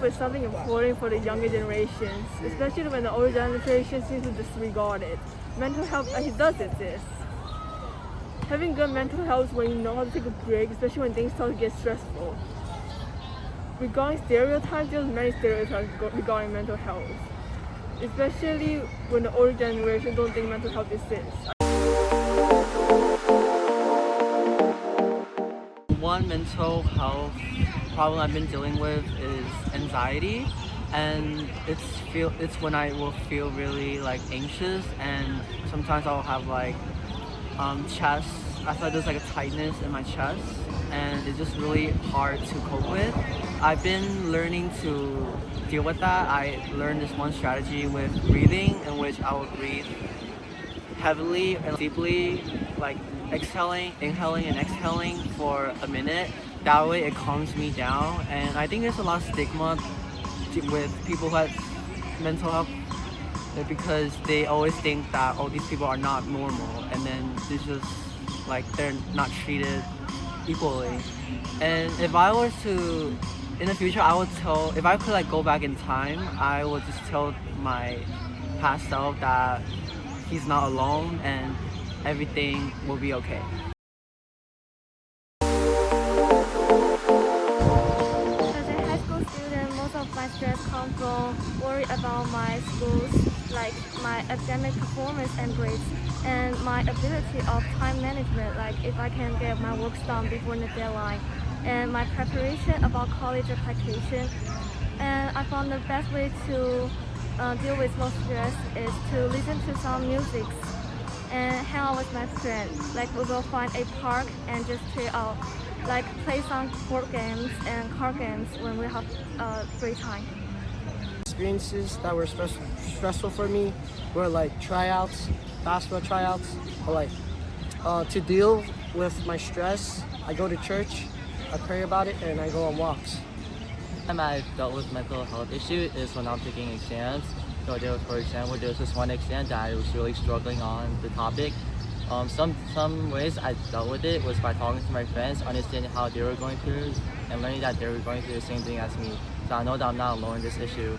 is something important for the younger generations, especially when the older generation seems to disregard it. Mental health actually does exist. Having good mental health is when you know how to take a break, especially when things start to get stressful. Regarding stereotypes, there's many stereotypes regarding mental health, especially when the older generation don't think mental health exists. One mental health problem I've been dealing with is anxiety, and it's when I will feel really like anxious, and sometimes I'll have like chest. I feel like there's like a tightness in my chest, and it's just really hard to cope with. I've been learning to deal with that. I learned this one strategy with breathing, in which I will breathe heavily and deeply, like inhaling and exhaling for a minute. That way it calms me down. And I think there's a lot of stigma with people who have mental health because they always think that, oh, these people are not normal, and then it's just like they're not treated equally. And if I were to, in the future, I would tell, if I could like go back in time, I would just tell my past self that he's not alone and everything will be okay. As a high school student, most of my stress comes from worry about my schools, like my academic performance and grades, and my ability of time management, like if I can get my work done before the deadline, and my preparation about college application. And I found the best way to deal with low stress is to listen to some music and hang out with my friends. Like we will find a park and just chill out, like play some board games and card games when we have free time. Experiences that were stressful for me were like tryouts, basketball tryouts, or like to deal with my stress, I go to church, I pray about it, and I go on walks. Time I've dealt with mental health issue is when I'm taking exams. So for example, there's this one exam that I was really struggling on the topic. Some ways I dealt with it was by talking to my friends, understanding how they were going through, and learning that they were going through the same thing as me. So I know that I'm not alone in this issue.